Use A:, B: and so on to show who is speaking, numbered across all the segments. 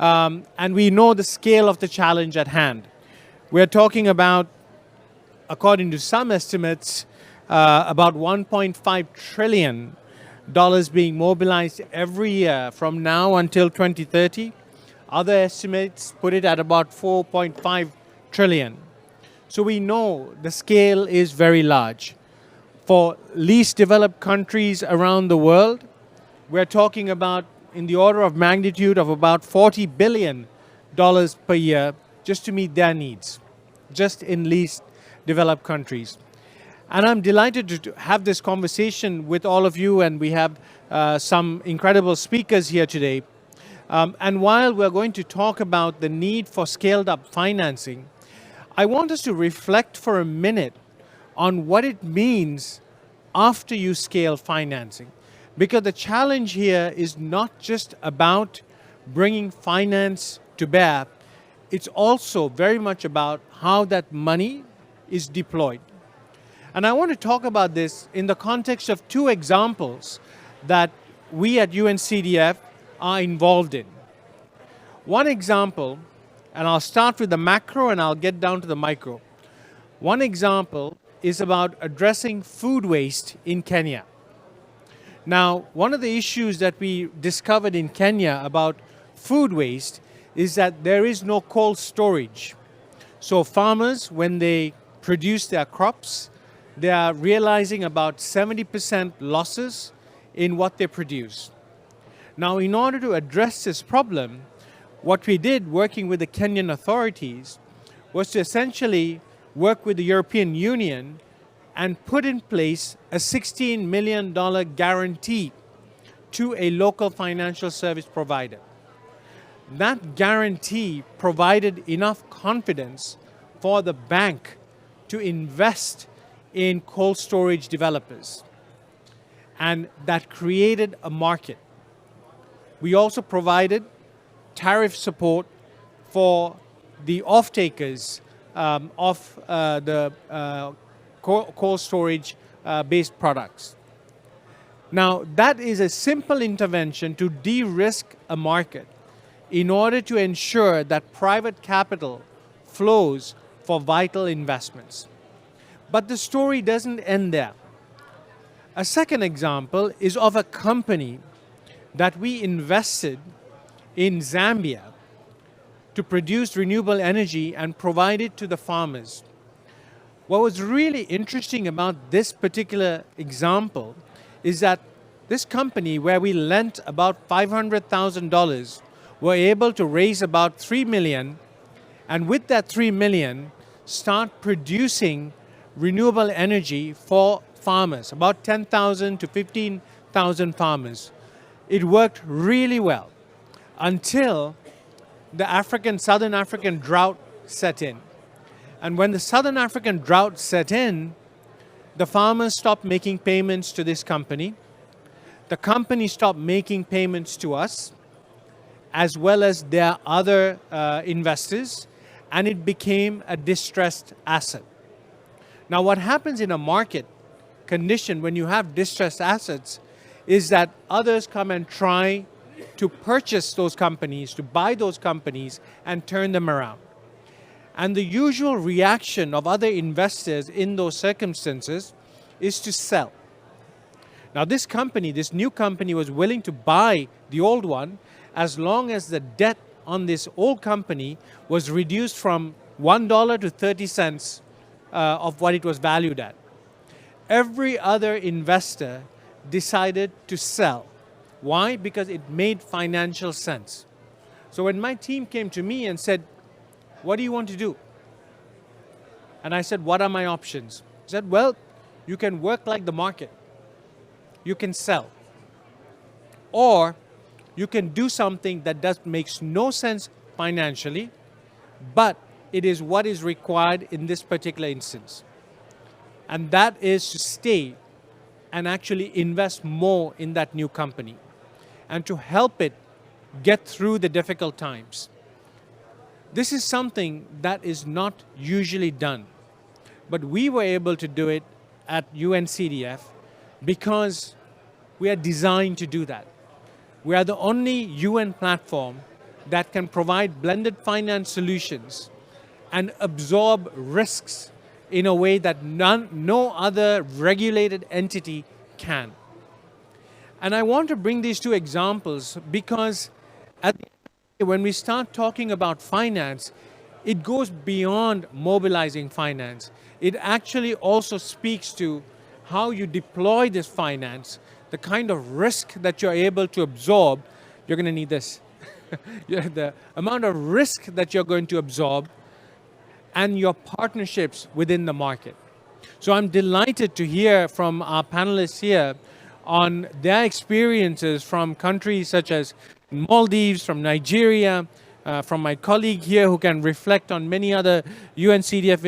A: And we know the scale of the challenge at hand. We're talking about, according to some estimates, about $1.5 trillion being mobilized every year from now until 2030. Other estimates put it at about 4.5 trillion. So we know the scale is very large. For least developed countries around the world, we're talking about in the order of magnitude of about $40 billion per year just to meet their needs, just in least developed countries. And I'm delighted to have this conversation with all of you, and we have some incredible speakers here today. And while we're going to talk about the need for scaled up financing, I want us to reflect for a minute on what it means after you scale financing. Because the challenge here is not just about bringing finance to bear, it's also very much about how that money is deployed. And I want to talk about this in the context of two examples that we at UNCDF are involved in. One example, and I'll start with the macro and I'll get down to the micro. One example is about addressing food waste in Kenya. Now, one of the issues that we discovered in Kenya about food waste is that there is no cold storage. So farmers, when they produce their crops, they are realizing about 70% losses in what they produce. Now, in order to address this problem, what we did working with the Kenyan authorities was to essentially work with the European Union and put in place a $16 million guarantee to a local financial service provider. That guarantee provided enough confidence for the bank to invest in cold storage developers. And that created a market. We also provided tariff support for the off-takers of the cold storage based products. Now, that is a simple intervention to de-risk a market in order to ensure that private capital flows for vital investments. But the story doesn't end there. A second example is of a company that we invested in Zambia to produce renewable energy and provide it to the farmers. What was really interesting about this particular example is that this company, where we lent about $500,000, were able to raise about $3 million, and with that $3 million, start producing renewable energy for farmers, about 10,000 to 15,000 farmers. It worked really well until the Southern African drought set in. And when the Southern African drought set in, the farmers stopped making payments to this company. The company stopped making payments to us, as well as their other investors, and it became a distressed asset. Now, what happens in a market condition when you have distressed assets is that others come and try to purchase those companies, to buy those companies and turn them around. And the usual reaction of other investors in those circumstances is to sell. Now, this company, this new company, was willing to buy the old one as long as the debt on this old company was reduced from $1 to 30 cents of what it was valued at. Every other investor decided to sell. Why? Because it made financial sense. So when my team came to me and said, "What do you want to do?" And I said, "What are my options?" He said, "Well, you can work like the market. You can sell. Or you can do something that makes no sense financially, but it is what is required in this particular instance. And that is to stay and actually invest more in that new company and to help it get through the difficult times." This is something that is not usually done, but we were able to do it at UNCDF because we are designed to do that. We are the only UN platform that can provide blended finance solutions and absorb risks in a way that no other regulated entity can. And I want to bring these two examples because when we start talking about finance, it goes beyond mobilizing finance. It actually also speaks to how you deploy this finance, the kind of risk that you're able to absorb. You're going to need this. The amount of risk that you're going to absorb and your partnerships within the market. So I'm delighted to hear from our panelists here on their experiences from countries such as Maldives, from Nigeria, from my colleague here who can reflect on many other UNCDF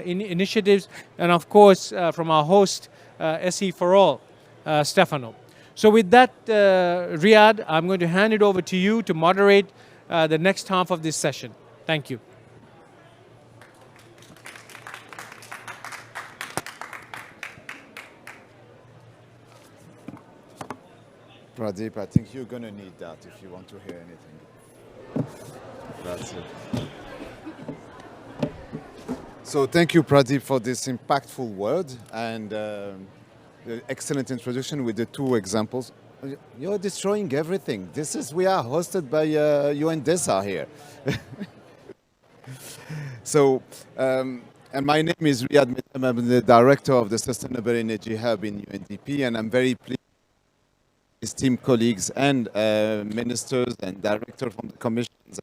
A: initiatives, and of course from our host, SE for All, Stefano. So with that, Riyadh, I'm going to hand it over to you to moderate the next half of this session. Thank you.
B: Pradeep, I think you're going to need that if you want to hear anything. That's it. So thank you, Pradeep, for this impactful word and the excellent introduction with the two examples. You're destroying everything. We are hosted by UN DESA here. So, and my name is Riyadh Metam. I'm the director of the Sustainable Energy Hub in UNDP, and I'm very pleased esteemed colleagues and ministers and directors from the commissions,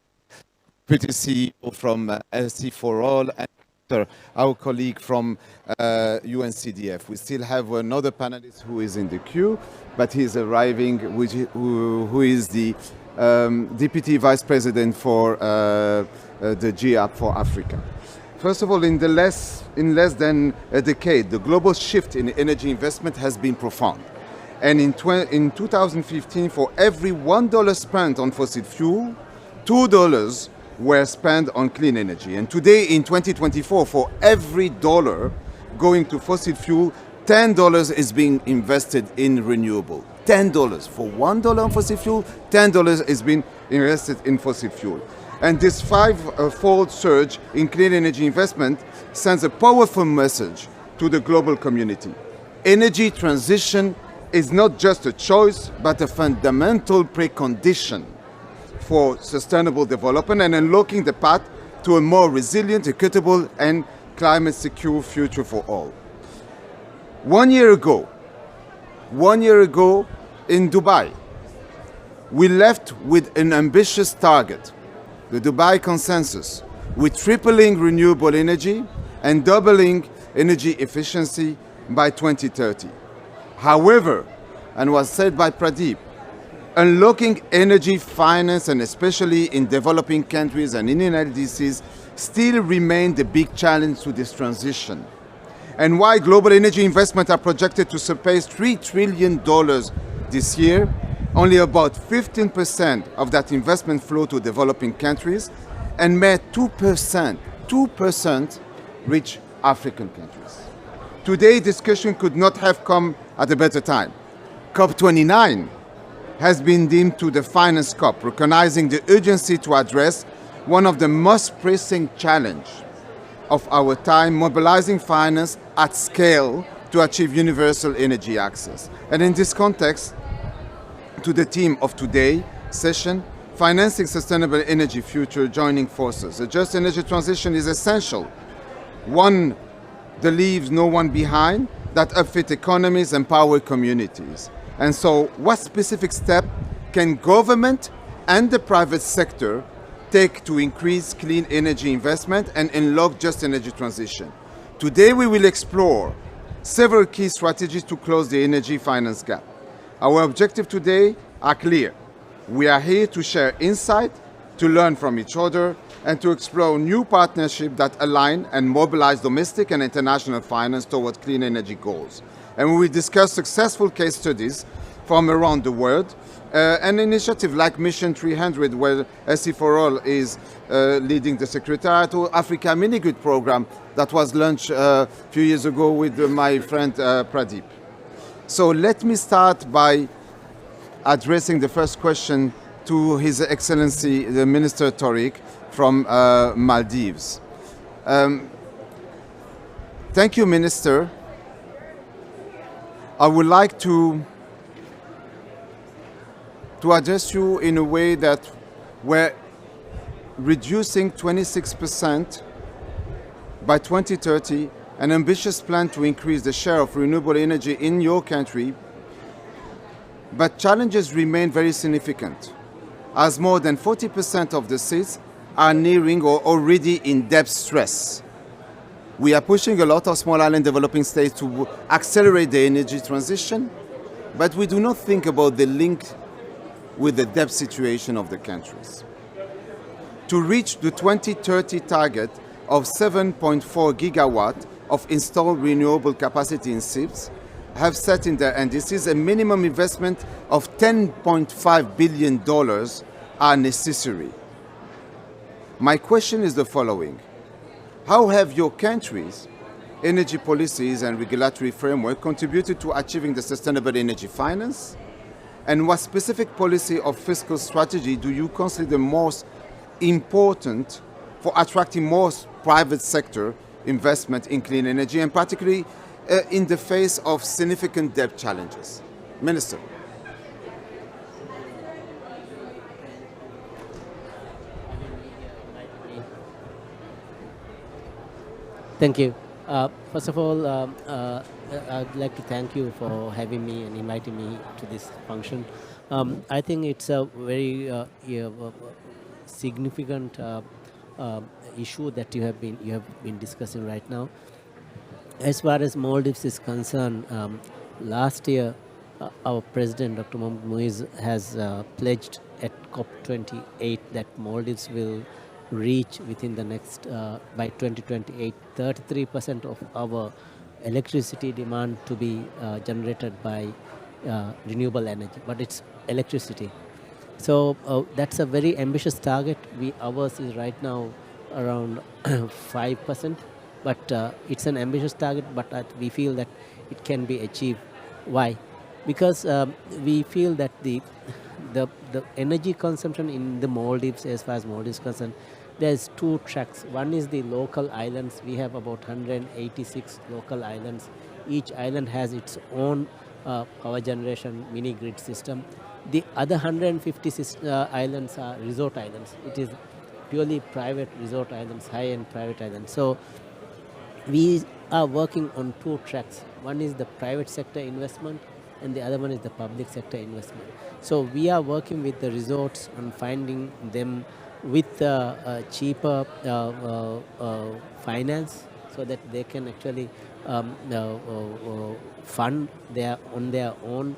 B: Deputy CEO from SC4All, and our colleague from UNCDF. We still have another panelist who is in the queue, but he's arriving, who is the Deputy Vice President for the GAP for Africa. First of all, in less than a decade, the global shift in energy investment has been profound. And in 2015, for every $1 spent on fossil fuel, $2 were spent on clean energy. And today, in 2024, for every dollar going to fossil fuel, $10 is being invested in renewable. $10. For $1 on fossil fuel, $10 is being invested in fossil fuel. And this five-fold surge in clean energy investment sends a powerful message to the global community. Energy transition is not just a choice, but a fundamental precondition for sustainable development and unlocking the path to a more resilient, equitable, and climate-secure future for all. 1 year ago in Dubai, we left with an ambitious target, the Dubai Consensus, with tripling renewable energy and doubling energy efficiency by 2030. However, and was said by Pradeep, unlocking energy finance, and especially in developing countries and in LDCs, still remain the big challenge to this transition. And while global energy investments are projected to surpass $3 trillion this year, only about 15% of that investment flow to developing countries, and mere 2% reach African countries. Today's discussion could not have come at a better time. COP29 has been deemed to the finance COP, recognizing the urgency to address one of the most pressing challenges of our time, mobilizing finance at scale to achieve universal energy access. And in this context, to the theme of today's session, Financing Sustainable Energy Future, Joining Forces. A just energy transition is essential. One that leaves no one behind, that upfit economies, empower communities. And so what specific step can government and the private sector take to increase clean energy investment and unlock just energy transition? Today we will explore several key strategies to close the energy finance gap. Our objectives today are clear. We are here to share insight, to learn from each other, and to explore new partnerships that align and mobilize domestic and international finance towards clean energy goals. And we will discuss successful case studies from around the world, an initiative like Mission 300, where SC4All is leading the Secretariat, to Africa Mini-Grid program that was launched a few years ago with my friend Pradeep. So let me start by addressing the first question to His Excellency the Minister Tariq from Maldives. Thank you, Minister. I would like to address you in a way that we're reducing 26% by 2030, an ambitious plan to increase the share of renewable energy in your country, but challenges remain very significant, as more than 40% of the states are nearing or already in debt stress. We are pushing a lot of small island developing states to accelerate the energy transition, but we do not think about the link with the debt situation of the countries. To reach the 2030 target of 7.4 gigawatt of installed renewable capacity in SIPs, have set in their indices a minimum investment of $10.5 billion are necessary. My question is the following. How have your country's energy policies and regulatory framework contributed to achieving the sustainable energy finance? And what specific policy or fiscal strategy do you consider most important for attracting more private sector investment in clean energy, and particularly in the face of significant debt challenges? Minister.
C: Thank you. First of all, I'd like to thank you for having me and inviting me to this function. I think it's a very significant issue that you have been discussing right now. As far as Maldives is concerned, last year our president Dr. Mohamed Muiz has pledged at COP28 that Maldives will reach within the next by 2028 33% of our electricity demand to be generated by renewable energy, but it's electricity. So that's a very ambitious target. Ours is right now around 5%, but it's an ambitious target, but we feel that it can be achieved. Why? Because we feel that the energy consumption in the Maldives, as far as Maldives is concerned, there's two tracks. One is the local islands. We have about 186 local islands. Each island has its own power generation mini grid system. The other 156 islands are resort islands. It is purely private resort islands, high-end private islands. So we are working on two tracks. One is the private sector investment, and the other one is the public sector investment. So we are working with the resorts on finding them with cheaper finance, so that they can actually fund on their own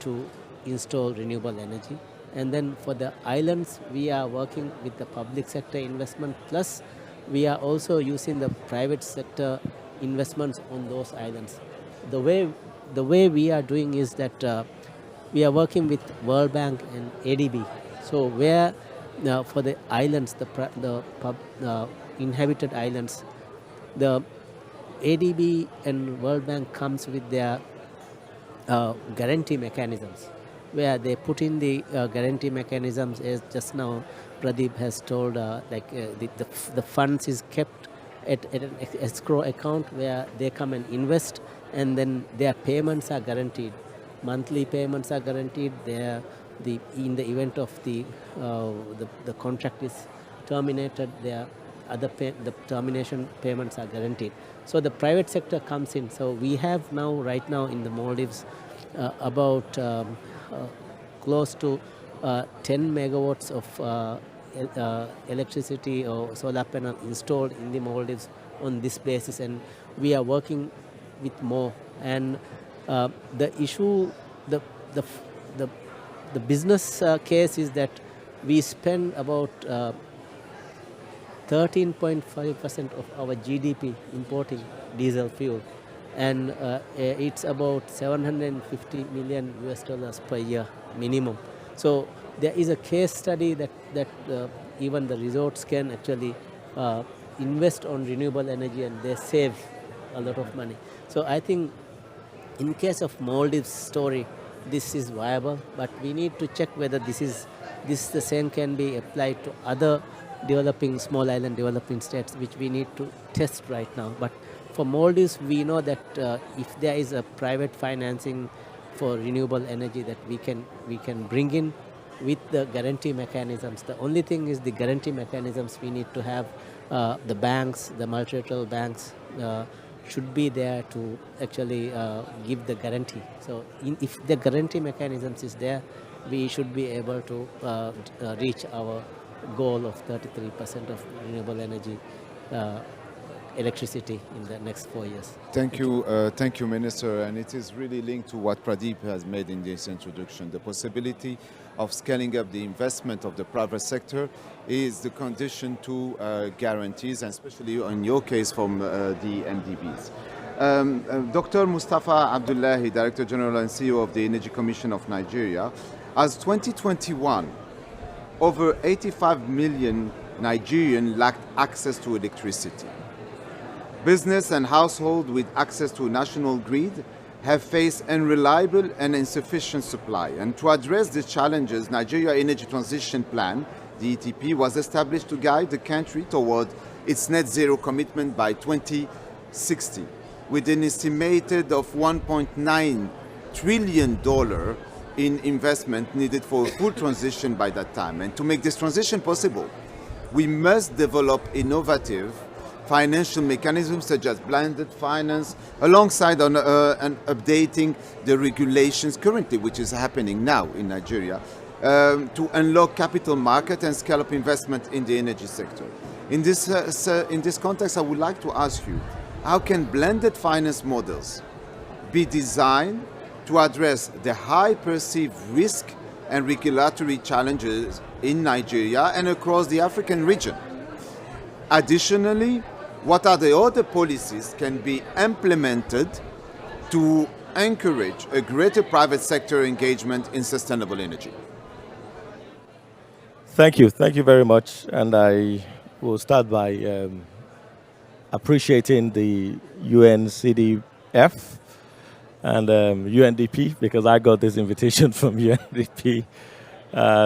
C: to install renewable energy. And then for the islands, we are working with the public sector investment, plus we are also using the private sector investments on those islands. The way we are doing is that we are working with World Bank and ADB. So where for the islands, the inhabited islands, the ADB and World Bank comes with their guarantee mechanisms, where they put in the guarantee mechanisms, as just now Pradeep has told, the funds is kept at an escrow account where they come and invest, and then their payments are guaranteed. Monthly payments are guaranteed. In the event of the contract is terminated, the termination payments are guaranteed. So the private sector comes in. So we have right now in the Maldives about close to 10 megawatts of electricity or solar panel installed in the Maldives on this basis, and we are working with more. And the issue, the business case is that we spend about 13.5% of our GDP importing diesel fuel, and it's about $750 million per year minimum. So there is a case study that even the resorts can actually invest on renewable energy, and they save a lot of money. So I think in case of Maldives story, this is viable, but we need to check whether this the same can be applied to other developing small island developing states, which we need to test right now. But for Maldives, we know that if there is a private financing for renewable energy that we can bring in with the guarantee mechanisms. The only thing is the guarantee mechanisms we need to have. The banks, the multilateral banks should be there to actually give the guarantee. So if the guarantee mechanisms is there, we should be able to reach our goal of 33% of renewable energy electricity in the next 4 years.
B: Thank you, Minister. And it is really linked to what Pradeep has made in this introduction. The possibility of scaling up the investment of the private sector is the condition to guarantees, and especially in your case from the MDBs. Dr. Mustafa Abdullahi, Director General and CEO of the Energy Commission of Nigeria, as 2021, over 85 million Nigerians lacked access to electricity. Business and households with access to a national grid have faced unreliable and insufficient supply. And to address these challenges, Nigeria Energy Transition Plan, the ETP, was established to guide the country toward its net zero commitment by 2060, with an estimated of $1.9 trillion in investment needed for a full transition by that time. And to make this transition possible, we must develop innovative financial mechanisms such as blended finance, alongside and updating the regulations currently, which is happening now in Nigeria, to unlock capital market and scale up investment in the energy sector. In this context, I would like to ask you, how can blended finance models be designed to address the high perceived risk and regulatory challenges in Nigeria and across the African region? Additionally, what are the other policies can be implemented to encourage a greater private sector engagement in sustainable energy?
D: Thank you very much. And I will start by appreciating the UNCDF and UNDP, because I got this invitation from UNDP.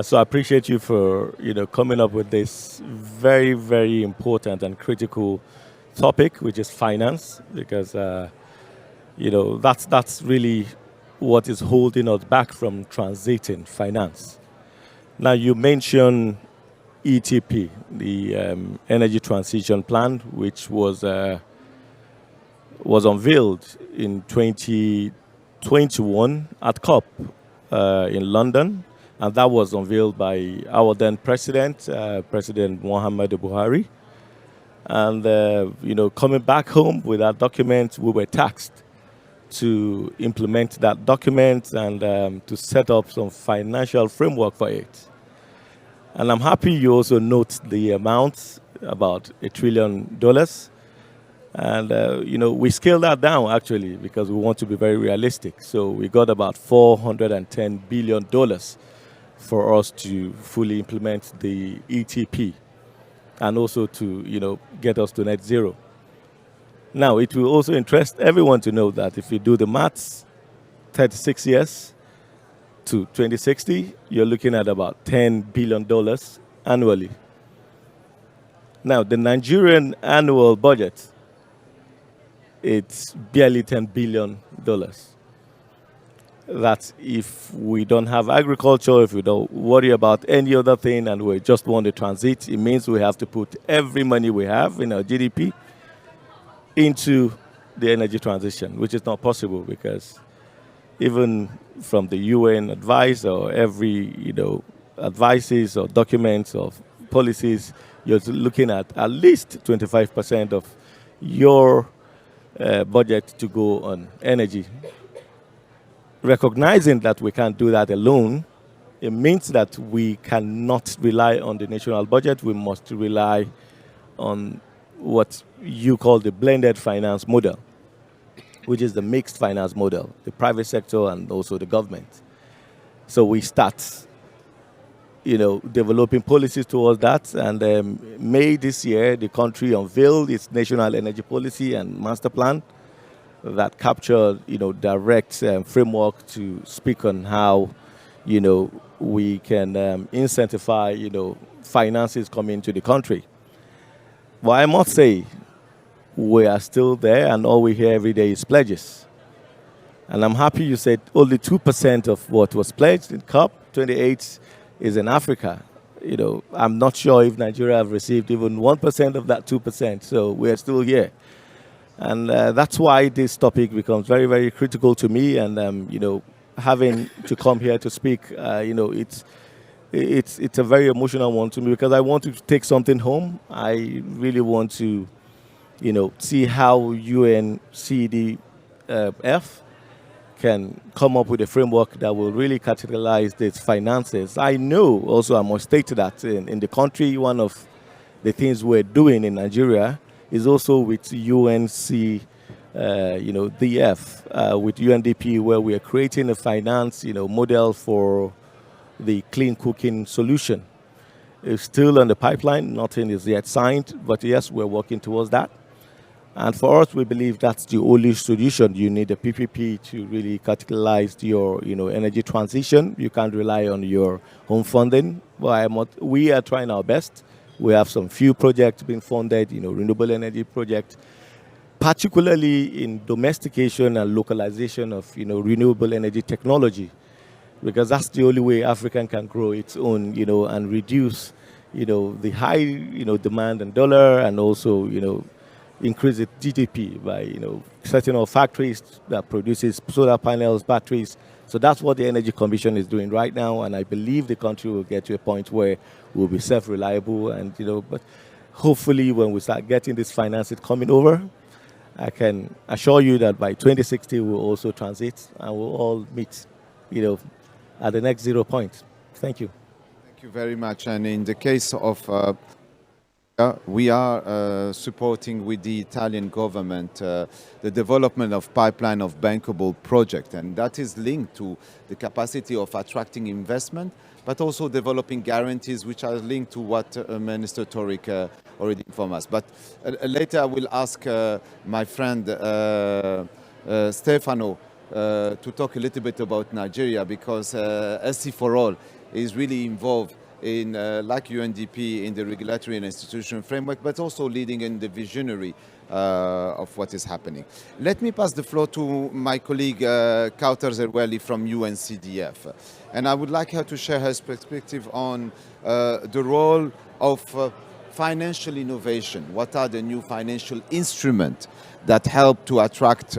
D: So I appreciate you for coming up with this very, very important and critical topic, which is finance, because that's really what is holding us back from transiting finance. Now, you mentioned ETP, the Energy Transition Plan, which was unveiled in 2021 at COP in London. And that was unveiled by our then president, President Muhammadu Buhari. And, coming back home with that document, we were tasked to implement that document and to set up some financial framework for it. And I'm happy you also note the amount, about $1 trillion. And, we scaled that down, actually, because we want to be very realistic. So we got about $410 billion for us to fully implement the ETP and also to, get us to net zero. Now, it will also interest everyone to know that if you do the maths, 36 years to 2060, you're looking at about $10 billion annually. Now, the Nigerian annual budget, it's barely $10 billion. That if we don't have agriculture, if we don't worry about any other thing and we just want to transit, it means we have to put every money we have in our GDP into the energy transition, which is not possible, because even from the UN advice or every, advices or documents of policies, you're looking at least 25% of your budget to go on energy. Recognizing that we can't do that alone, it means that we cannot rely on the national budget. We must rely on what you call the blended finance model, which is the mixed finance model, the private sector and also the government. So we start, developing policies towards that. And May this year, the country unveiled its national energy policy and master plan. that capture, direct framework to speak on how, we can incentivize, finances coming into the country. But I must say, we are still there, and all we hear every day is pledges. And I'm happy you said only 2% of what was pledged in COP28 is in Africa. I'm not sure if Nigeria have received even 1% of that 2%, so we're still here. And that's why this topic becomes very, very critical to me. And, having to come here to speak, it's a very emotional one to me because I want to take something home. I really want to, see how UNCDF can come up with a framework that will really catalyze its finances. I know also I must state that in the country, one of the things we're doing in Nigeria is also with UNC, DF, with UNDP, where we are creating a finance, model for the clean cooking solution. It's still on the pipeline. Nothing is yet signed, but yes, we're working towards that. And for us, we believe that's the only solution. You need a PPP to really catalyze your, energy transition. You can't rely on your home funding. But we are trying our best. We have some few projects being funded, renewable energy projects, particularly in domestication and localization of, renewable energy technology, because that's the only way Africa can grow its own, and reduce, the high, demand and dollar, and also, increase its GDP by, setting up factories that produces solar panels, batteries. So that's what the Energy Commission is doing right now, and I believe the country will get to a point where we'll be self-reliable, and, but hopefully when we start getting this finances coming over, I can assure you that by 2060 we'll also transit and we'll all meet, at the next 0 point. Thank you.
B: Thank you very much. And in the case of we are supporting with the Italian government the development of pipeline of bankable project, and that is linked to the capacity of attracting investment, but also developing guarantees which are linked to what Minister Torik already informed us. But later I will ask my friend Stefano to talk a little bit about Nigeria, because SC4All is really involved in, like UNDP, in the regulatory and institutional framework, but also leading in the visionary of what is happening. Let me pass the floor to my colleague Kautar Zerweli from UNCDF. And I would like her to share her perspective on the role of financial innovation. What are the new financial instruments that help to attract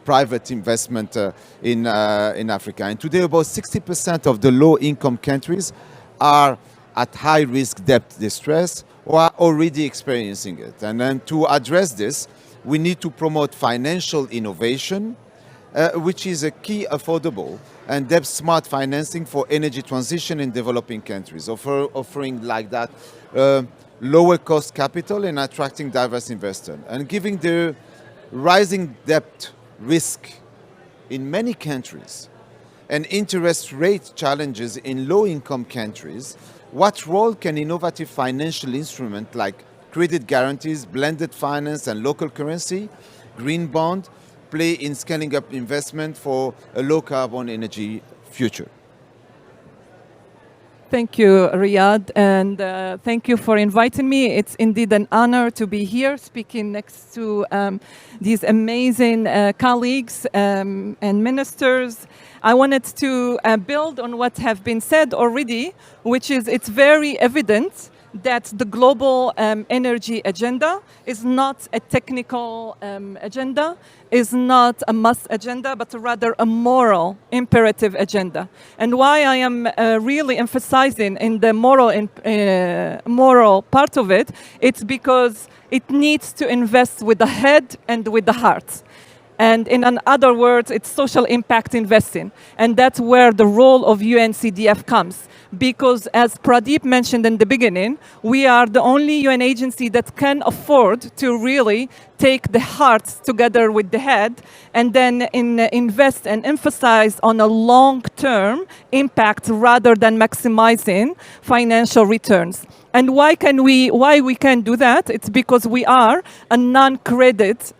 B: private investment in Africa? And today about 60% of the low-income countries are at high-risk debt distress or are already experiencing it. And then to address this, we need to promote financial innovation, which is a key affordable and debt-smart financing for energy transition in developing countries, offering like that lower cost capital and attracting diverse investors. And giving the rising debt risk in many countries and interest rate challenges in low-income countries, what role can innovative financial instruments like credit guarantees, blended finance and local currency, green bond, play in scaling up investment for a low-carbon energy future?
E: Thank you, Riyadh, and thank you for inviting me. It's indeed an honor to be here speaking next to these amazing colleagues and ministers. I wanted to build on what have been said already, which is it's very evident that the global energy agenda is not a technical agenda, is not a must agenda, but rather a moral imperative agenda. And why I am really emphasizing in the moral part of it, it's because it needs to invest with the head and with the heart. And in other words, it's social impact investing. And that's where the role of UNCDF comes. Because as Pradeep mentioned in the beginning, we are the only UN agency that can afford to really take the heart together with the head and then invest and emphasize on a long-term impact rather than maximizing financial returns. And why we can do that? It's because we are a non-credit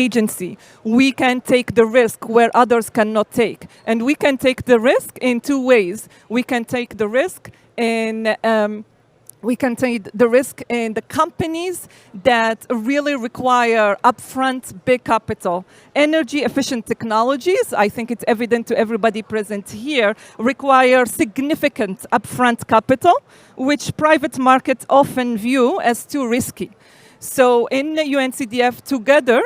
E: agency. We can take the risk where others cannot take. And we can take the risk in two ways. We can take the risk in the companies that really require upfront big capital. Energy efficient technologies, I think it's evident to everybody present here, require significant upfront capital, which private markets often view as too risky. So in the UNCDF, together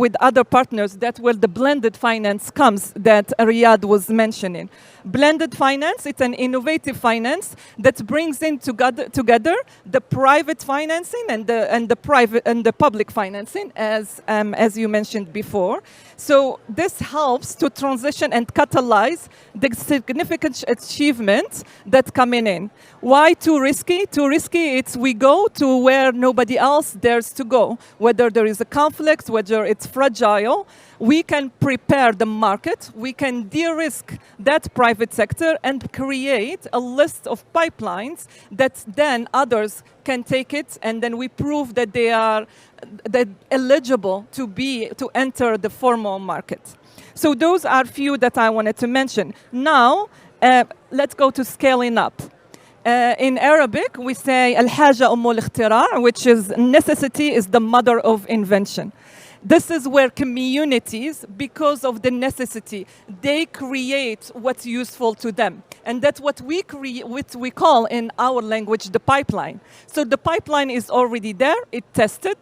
E: with other partners, that's where the blended finance comes that Riyadh was mentioning. Blended finance, it's an innovative finance that brings in together the private financing and the public financing, as you mentioned before. So this helps to transition and catalyze the significant achievements that come in. Why too risky? Too risky, it's we go to where nobody else dares to go. Whether there is a conflict, whether it's fragile, we can prepare the market, we can de-risk that private sector and create a list of pipelines that then others can take it, and then we prove that they are eligible to enter the formal market. So those are few that I wanted to mention. Now, let's go to scaling up. In Arabic, we say al-haja ummul ikhtira', which is necessity is the mother of invention. This is where communities, because of the necessity, they create what's useful to them. And that's what we call in our language the pipeline. So the pipeline is already there, it's tested.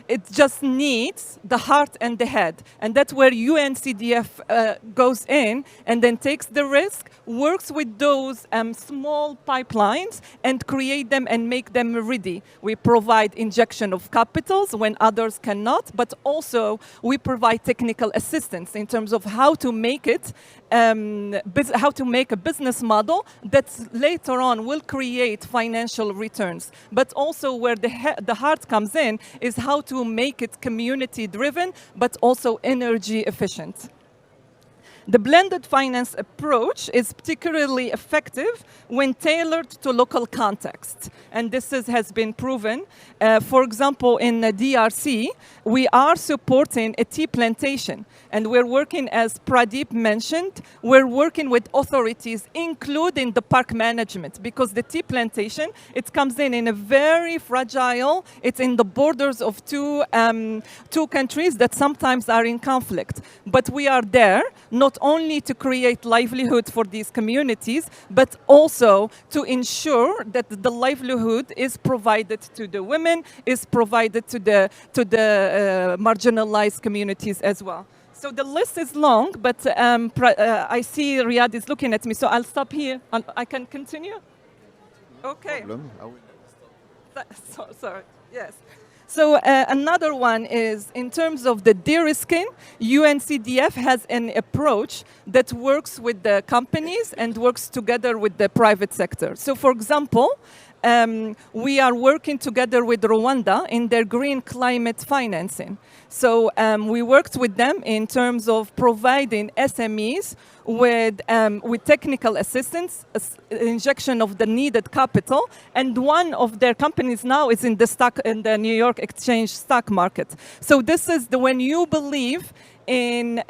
E: It just needs the heart and the head. And that's where UNCDF goes in and then takes the risk, works with those small pipelines and create them and make them ready. We provide injection of capitals when others cannot, but also we provide technical assistance in terms of how to make it, how to make a business model that later on will create financial returns. But also where the heart comes in is how to make it community-driven, but also energy efficient. The blended finance approach is particularly effective when tailored to local context. And this has been proven. For example, in the DRC, we are supporting a tea plantation. And we're working, as Pradeep mentioned, we're working with authorities, including the park management, because the tea plantation, it comes in a very fragile, it's in the borders of two countries that sometimes are in conflict. But we are there, not only to create livelihood for these communities, but also to ensure that the livelihood is provided to the women, is provided to the marginalized communities as well. So the list is long, but I see Riyadh is looking at me, so I'll stop here. I can continue? Okay. Sorry, yes. So another one is, in terms of the de-risking, UNCDF has an approach that works with the companies and works together with the private sector. So for example, we are working together with Rwanda in their green climate financing. So we worked with them in terms of providing SMEs with technical assistance, injection of the needed capital, and one of their companies now is in the New York Exchange stock market. So this is when you believe in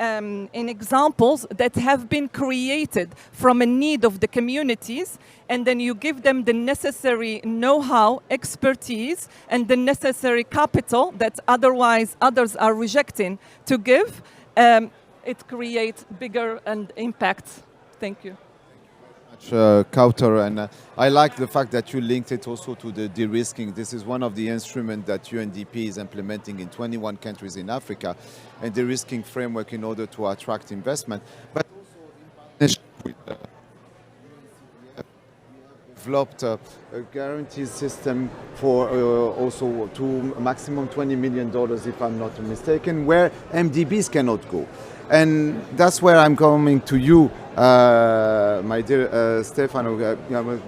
E: examples that have been created from a need of the communities, and then you give them the necessary know-how, expertise, and the necessary capital that otherwise others are rejecting to give, it creates bigger impact. Thank you.
B: Kautar, and I like the fact that you linked it also to the de-risking. This is one of the instruments that UNDP is implementing in 21 countries in Africa, and de-risking framework in order to attract investment. But also in partnership with developed a guarantee system for also to maximum $20 million, if I'm not mistaken, where MDBs cannot go. And that's where I'm coming to you, my dear Stefano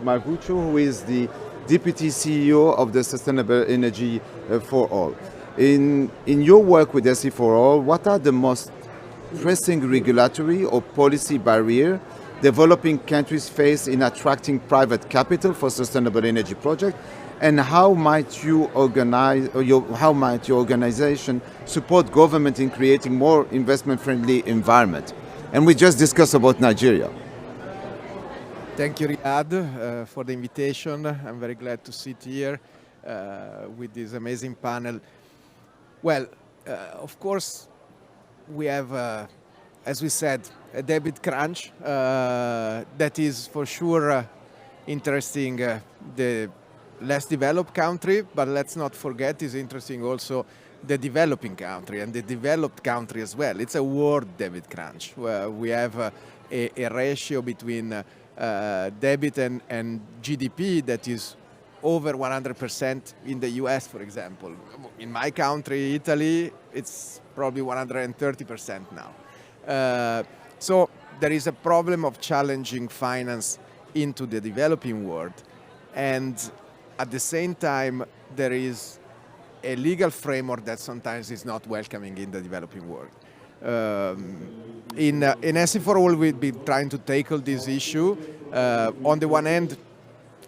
B: Marguccio, who is the Deputy CEO of the Sustainable Energy for All. In your work with SE4All, what are the most pressing regulatory or policy barrier developing countries face in attracting private capital for sustainable energy projects, and how might you organize, or how might your organization support government in creating more investment-friendly environment? And we just discussed about Nigeria.
F: Thank you, Riyadh, for the invitation. I'm very glad to sit here with this amazing panel. Well, of course, we have, as we said, a debit crunch that is for sure interesting the less developed country, but let's not forget is interesting also the developing country and the developed country as well. It's a world debit crunch where we have a ratio between debit and GDP that is over 100% in the US, for example. In my country, Italy, it's probably 130% now. So there is a problem of challenging finance into the developing world. And at the same time, there is a legal framework that sometimes is not welcoming in the developing world. In SE4All, we've been trying to tackle this issue. On the one hand,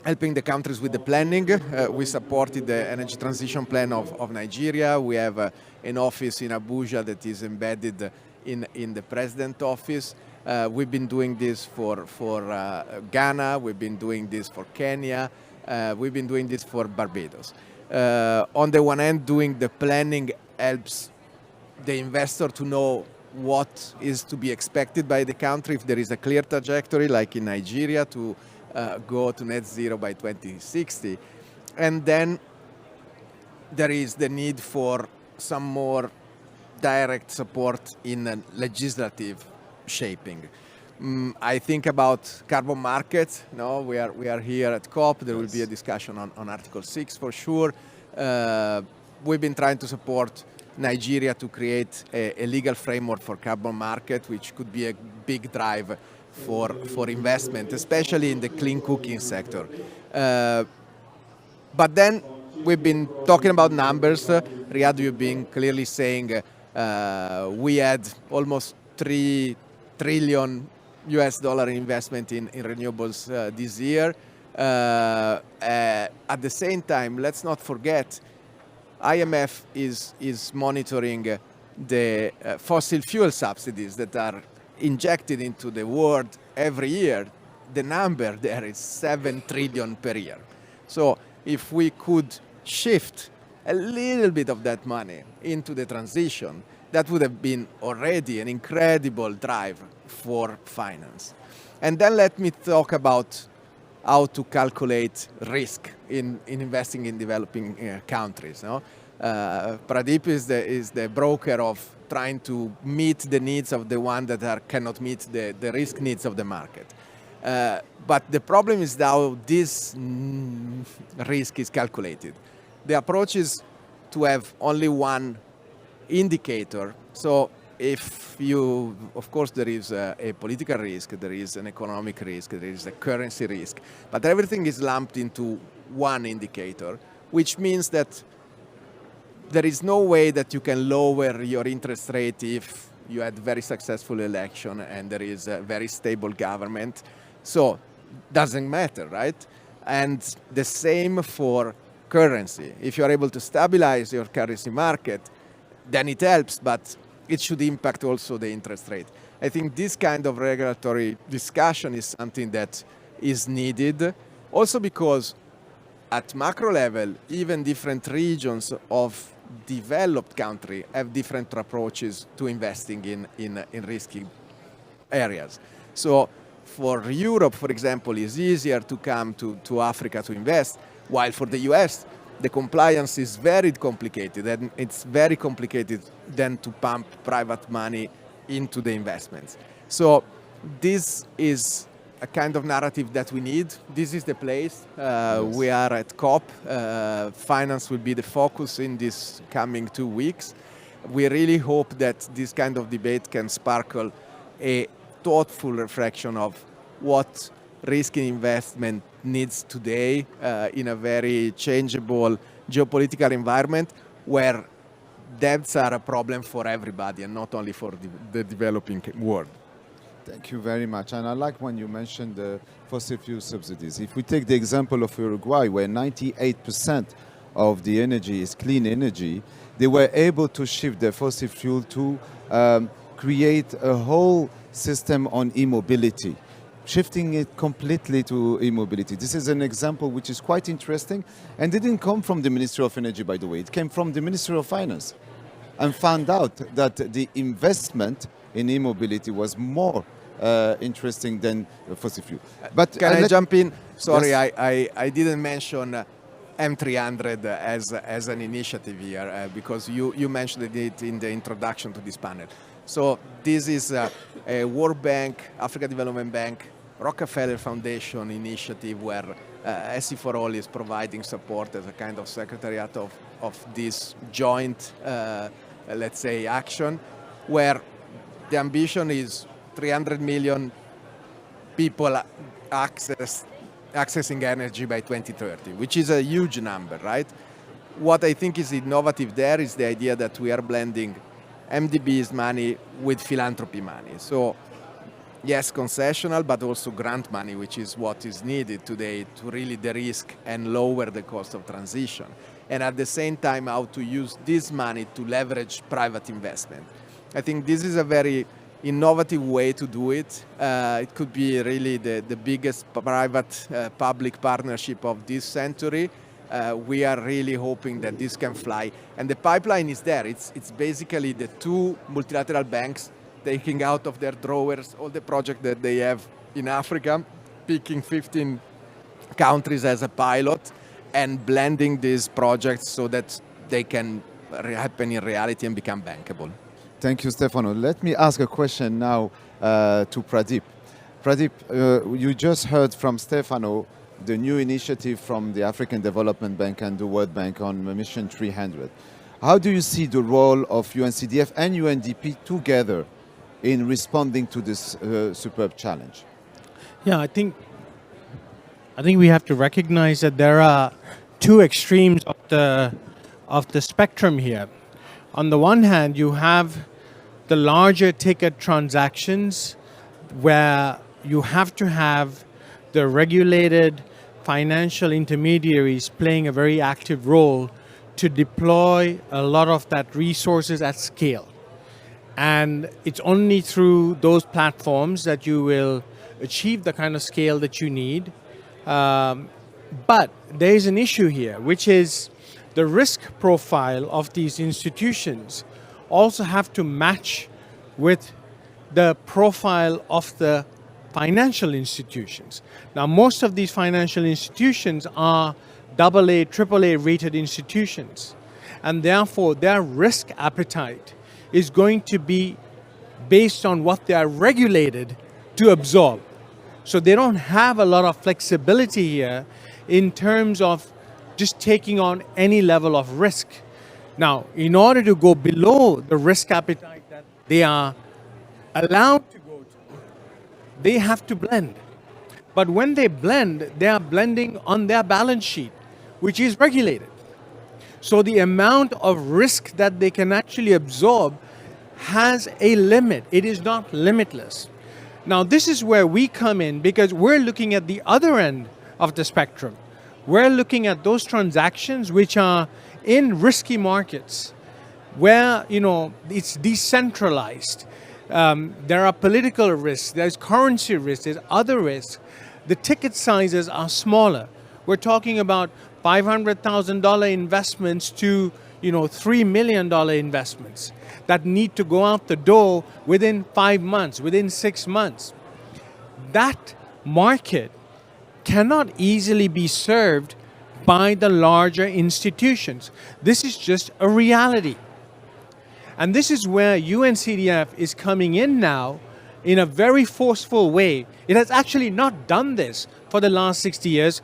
F: helping the countries with the planning. We supported the energy transition plan of Nigeria. We have an office in Abuja that is embedded in the president's office. We've been doing this for Ghana. We've been doing this for Kenya. We've been doing this for Barbados. On the one hand, doing the planning helps the investor to know what is to be expected by the country if there is a clear trajectory, like in Nigeria, to go to net zero by 2060. And then there is the need for some more direct support in legislative shaping. I think about carbon markets. No, we are here at COP. There will be a discussion on Article 6 for sure. We've been trying to support Nigeria to create a legal framework for carbon market, which could be a big drive for investment, especially in the clean cooking sector. But then we've been talking about numbers. Riyadh, you've been clearly saying we had almost $3 trillion investment in renewables this year. At the same time, let's not forget, IMF is monitoring the fossil fuel subsidies that are injected into the world every year. The number there is 7 trillion per year. So if we could shift a little bit of that money into the transition, that would have been already an incredible drive for finance. And then let me talk about how to calculate risk in investing in developing countries. No? Pradeep is the broker of trying to meet the needs of the ones that cannot meet the risk needs of the market. But the problem is how this risk is calculated. The approach is to have only one indicator. So if you, of course, there is a political risk, there is an economic risk, there is a currency risk, but everything is lumped into one indicator, which means that there is no way that you can lower your interest rate if you had very successful election and there is a very stable government. So doesn't matter, right? And the same for currency. If you are able to stabilize your currency market, then it helps, but it should impact also the interest rate. I think this kind of regulatory discussion is something that is needed, also because at macro level, even different regions of developed country have different approaches to investing in risky areas. So for Europe, for example, it's easier to come to Africa to invest, while for the US, the compliance is very complicated, and it's very complicated then to pump private money into the investments. So this is a kind of narrative that we need. This is the place. Yes. We are at COP. Finance will be the focus in these coming 2 weeks. We really hope that this kind of debate can sparkle a thoughtful reflection of what risky investment needs today in a very changeable geopolitical environment where debts are a problem for everybody and not only for the developing world.
B: Thank you very much. And I like when you mentioned the fossil fuel subsidies. If we take the example of Uruguay, where 98% of the energy is clean energy, they were able to shift their fossil fuel to create a whole system on e-mobility, shifting it completely to e-mobility. This is an example which is quite interesting and didn't come from the Ministry of Energy, by the way. It came from the Ministry of Finance and found out that the investment in e-mobility was more interesting than fossil fuel. But
F: can I jump in? Sorry,
B: Yes.
F: I didn't mention M300 as an initiative here because you mentioned it in the introduction to this panel. So this is a World Bank, Africa Development Bank, Rockefeller Foundation initiative where SE for All is providing support as a kind of secretariat of this joint, let's say, action, where the ambition is 300 million people accessing energy by 2030, which is a huge number, right? What I think is innovative there is the idea that we are blending MDB's money with philanthropy money. So yes, concessional, but also grant money, which is what is needed today to really de-risk and lower the cost of transition. And at the same time, how to use this money to leverage private investment. I think this is a very innovative way to do it. It could be really the biggest private-public partnership of this century. We are really hoping that this can fly. And the pipeline is there. It's basically the two multilateral banks taking out of their drawers all the projects that they have in Africa, picking 15 countries as a pilot, and blending these projects so that they can happen in reality and become bankable.
B: Thank you, Stefano. Let me ask a question now to Pradeep. Pradeep, you just heard from Stefano the new initiative from the African Development Bank and the World Bank on Mission 300. How do you see the role of UNCDF and UNDP together in responding to this superb challenge?
A: Yeah, I think we have to recognize that there are two extremes of the spectrum here. On the one hand, you have the larger ticket transactions where you have to have the regulated financial intermediaries playing a very active role to deploy a lot of that resources at scale. And it's only through those platforms that you will achieve the kind of scale that you need. But there is an issue here, which is the risk profile of these institutions also have to match with the profile of the financial institutions. Now, most of these financial institutions are AA, AAA rated institutions, and therefore their risk appetite is going to be based on what they are regulated to absorb. So they don't have a lot of flexibility here in terms of just taking on any level of risk. Now, in order to go below the risk appetite that they are allowed to go to, they have to blend. But when they blend, they are blending on their balance sheet, which is regulated. So the amount of risk that they can actually absorb has a limit. It is not limitless. Now, this is where we come in because we're looking at the other end of the spectrum. We're looking at those transactions which are in risky markets where, it's decentralized. There are political risks, there's currency risks, there's other risks. The ticket sizes are smaller. We're talking about $500,000 investments to $3 million investments that need to go out the door within 5 months, within 6 months. That market cannot easily be served by the larger institutions. This is just a reality. And this is where UNCDF is coming in now in a very forceful way. It has actually not done this for the last 60 years.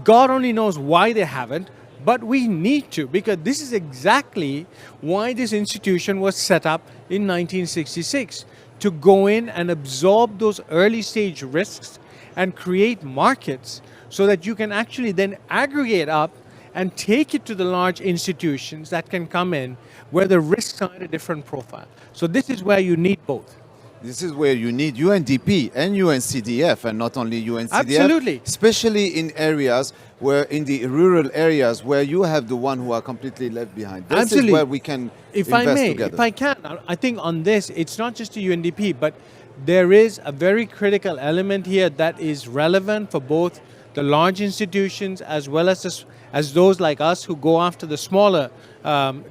A: God only knows why they haven't, but we need to, because this is exactly why this institution was set up in 1966, to go in and absorb those early stage risks and create markets so that you can actually then aggregate up and take it to the large institutions that can come in where the risks are at a different profile. So this is where you need both.
B: This is where you need UNDP and UNCDF, and not only UNCDF.
A: Absolutely.
B: Especially in areas where, in the rural areas, where you have the one who are completely left behind. This
A: Absolutely.
B: is where we can invest together.
A: If I can, I think on this, it's not just the UNDP, but there is a very critical element here that is relevant for both the large institutions as well as those like us who go after the smaller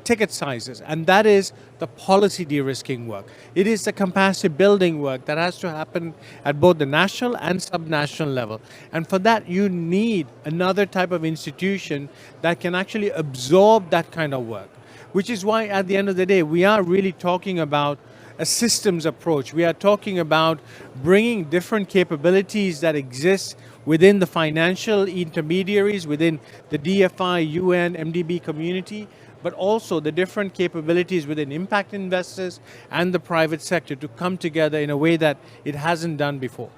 A: ticket sizes, and that is the policy de-risking work. It is the capacity building work that has to happen at both the national and subnational level. And for that, you need another type of institution that can actually absorb that kind of work, which is why at the end of the day, we are really talking about a systems approach. We are talking about bringing different capabilities that exist within the financial intermediaries, within the DFI, UN, MDB community, but also the different capabilities within impact investors and the private sector to come together in a way that it hasn't done before.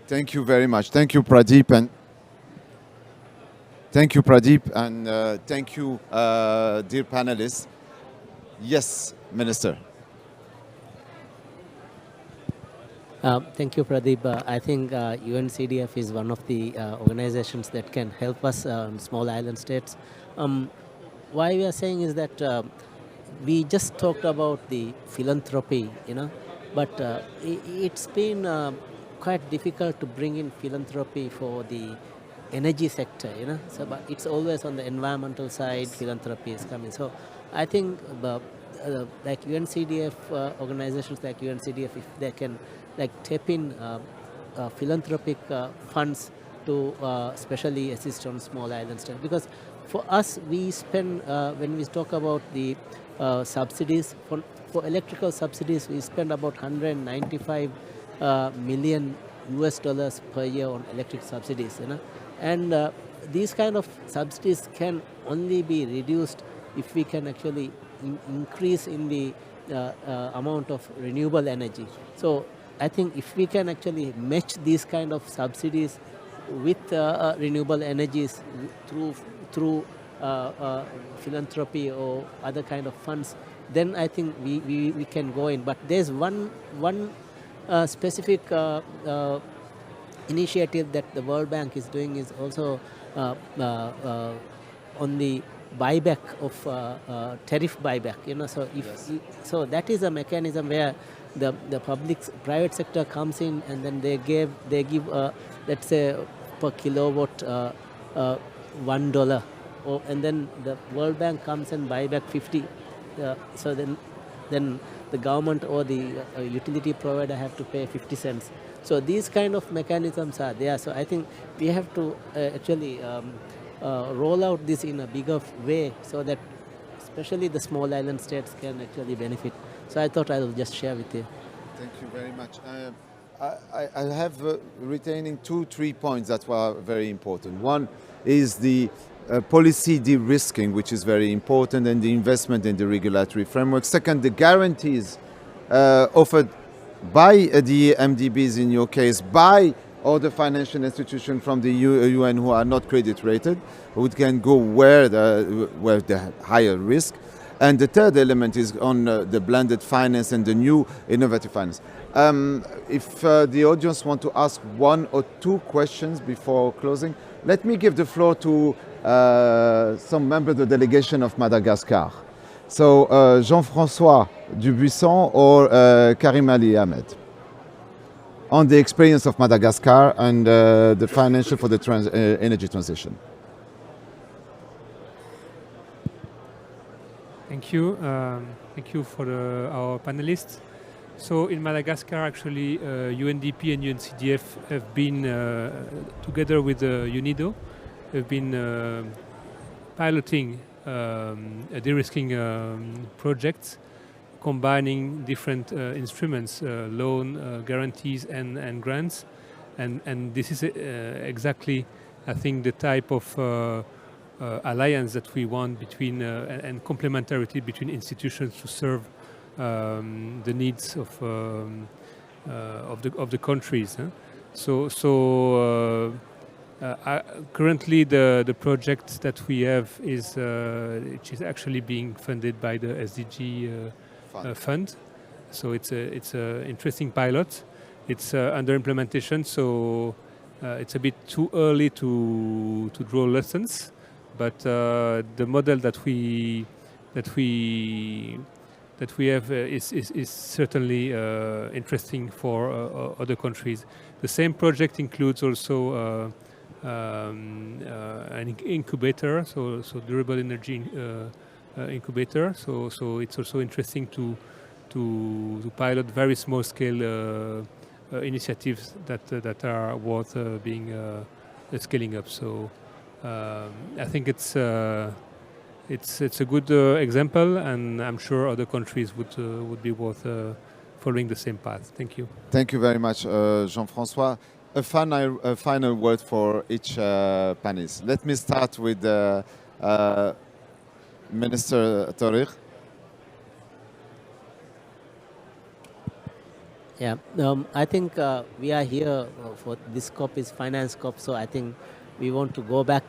B: Thank you very much. Thank you, Pradeep, and thank you, dear panelists. Yes, Minister.
C: Thank you, Pradeep. I think UNCDF is one of the organizations that can help us on small island states. Why we are saying is that we just talked about the philanthropy, but it's been quite difficult to bring in philanthropy for the energy sector, So, but it's always on the environmental side, philanthropy is coming. So, I think like UNCDF, organizations like UNCDF, if they can tap in philanthropic funds to especially assist on small island states, because for us we spend when we talk about the subsidies for electrical subsidies, we spend about 195 million US dollars per year on electric subsidies, and these kind of subsidies can only be reduced if we can actually increase in the amount of renewable energy. So I think if we can actually match these kind of subsidies with renewable energies through philanthropy or other kind of funds, then I think we can go in. But there's one specific initiative that the World Bank is doing is also on the buyback of tariff buyback. So so that is a mechanism where the private sector comes in, and then they give let's say per kilowatt $1, and then the World Bank comes and buy back 50. So then the government or the utility provider have to pay 50 cents. So these kind of mechanisms are there. So I think we have to actually roll out this in a bigger way, so that especially the small island states can actually benefit. So I thought I will just share with you.
B: Thank you very much. I have retaining 2-3 points that were very important. One is the policy de-risking, which is very important, and the investment in the regulatory framework. Second, the guarantees offered by the MDBs in your case, by other financial institutions from the UN who are not credit rated, who can go where the higher risk. And the third element is on the blended finance and the new innovative finance. If the audience want to ask 1 or 2 questions before closing, let me give the floor to some member of the delegation of Madagascar. So Jean-François Dubuisson or Karim Ali Ahmed, on the experience of Madagascar and the financial for the energy transition.
G: Thank you. Thank you for our panelists. So in Madagascar, actually, UNDP and UNCDF have been, together with UNIDO, have been piloting de-risking projects, combining different instruments, loan, guarantees, and grants. And this is exactly, I think, the type of alliance that we want between and complementarity between institutions to serve the needs of the countries. So Currently, the project that we have is which is actually being funded by the SDG fund. So it's a interesting pilot. It's under implementation, so it's a bit too early to draw lessons. But the model that we have is certainly interesting for other countries. The same project includes also an incubator, so durable energy incubator. So it's also interesting to pilot very small scale initiatives that are worth being scaling up. So I think it's a good example, and I'm sure other countries would be worth following the same path. Thank you.
B: Thank you very much, Jean-François. A final word for each panelist. Let me start with Minister Tariq.
C: Yeah, I think we are here for this COP is Finance COP, so I think we want to go back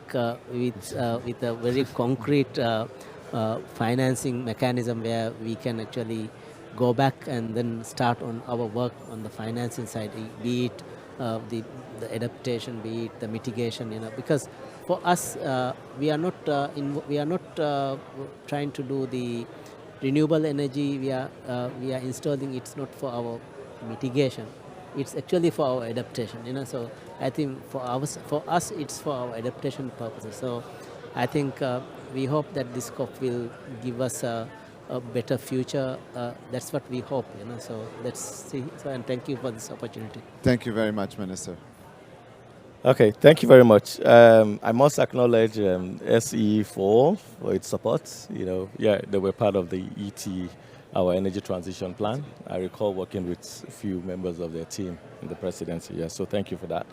C: with a very concrete financing mechanism where we can actually go back and then start on our work on the financing side, be it the adaptation, be it the mitigation, because for us we are not trying to do the renewable energy. We are installing. It's not for our mitigation. It's actually for our adaptation. So I think for us it's for our adaptation purposes. So I think we hope that this COP will give us a better future. That's what we hope. So let's see. So, and thank you for this opportunity.
B: Thank you very much, Minister.
D: Okay, thank you very much. I must acknowledge SE for its support. They were part of the ET, our energy transition plan. I recall working with a few members of their team in the presidency. Yes, so thank you for that.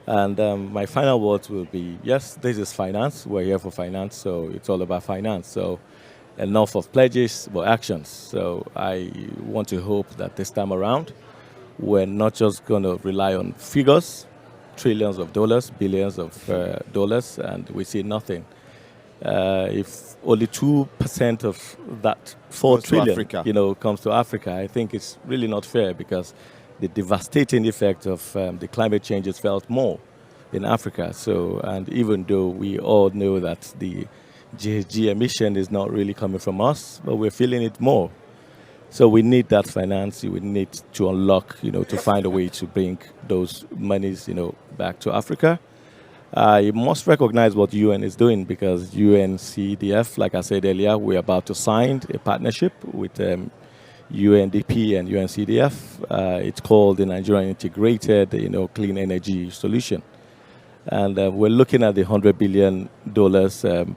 D: And my final words will be, yes, this is finance. We're here for finance, so it's all about finance. So enough of pledges, but actions. So I want to hope that this time around, we're not just going to rely on figures, trillions of dollars, billions of dollars, and we see nothing. If only 2% of that 4 trillion, comes to Africa, I think it's really not fair, because the devastating effect of the climate change is felt more in Africa. So, and even though we all know that the GHG emission is not really coming from us, but we're feeling it more. So we need that finance. We need to unlock, to find a way to bring those monies, back to Africa. You must recognize what UN is doing, because UNCDF, like I said earlier, we're about to sign a partnership with UNDP and UNCDF. It's called the Nigerian Integrated, Clean Energy Solution. And we're looking at the $100 billion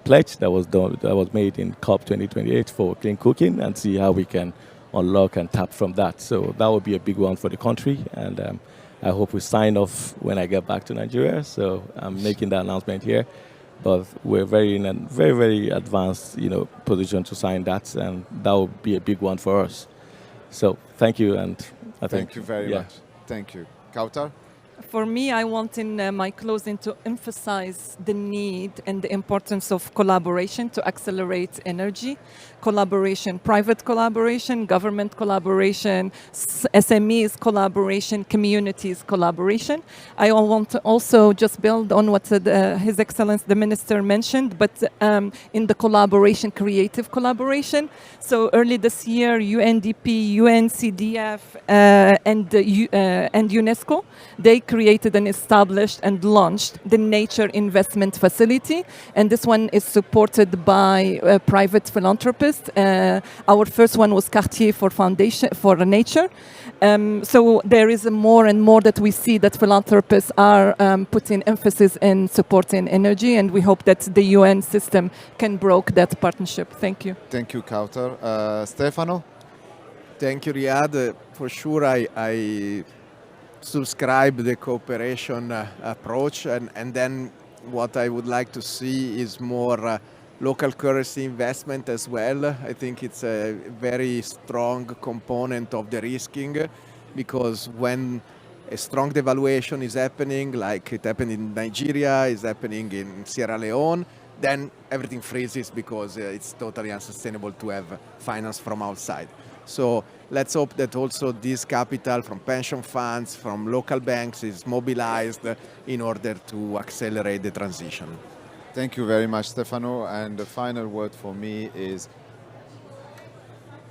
D: pledge that was made in COP 2028 for clean cooking, and see how we can unlock and tap from that. So that would be a big one for the country, and I hope we sign off when I get back to Nigeria. So I'm making that announcement here, but we're in a very, very advanced, position to sign that, and that would be a big one for us. So thank you, and
B: thank you very much. Thank you, Kautar.
E: For me, I want in my closing to emphasize the need and the importance of collaboration to accelerate energy. Collaboration, private collaboration, government collaboration, SMEs collaboration, communities collaboration. I want to also just build on what His Excellency the Minister mentioned, but in the collaboration, creative collaboration. So early this year, UNDP, UNCDF, and UNESCO, they created and established and launched the Nature Investment Facility, and this one is supported by private philanthropists. Our first one was Cartier for Nature. So there is more and more that we see that philanthropists are putting emphasis in supporting energy, and we hope that the UN system can broker that partnership. Thank you.
B: Thank you, Kautar. Stefano?
F: Thank you, Riyad. For sure, I subscribe the cooperation approach, and then what I would like to see is more local currency investment as well. I think it's a very strong component of the risking, because when a strong devaluation is happening, like it happened in Nigeria, is happening in Sierra Leone, then everything freezes because it's totally unsustainable to have finance from outside. So let's hope that also this capital from pension funds, from local banks is mobilized in order to accelerate the transition.
B: Thank you very much, Stefano. And the final word for me is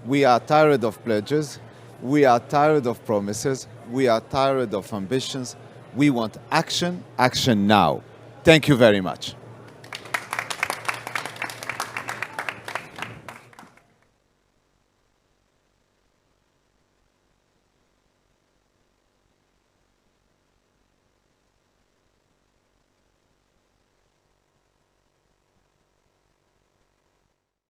B: we are tired of pledges. We are tired of promises. We are tired of ambitions. We want action, action now. Thank you very much.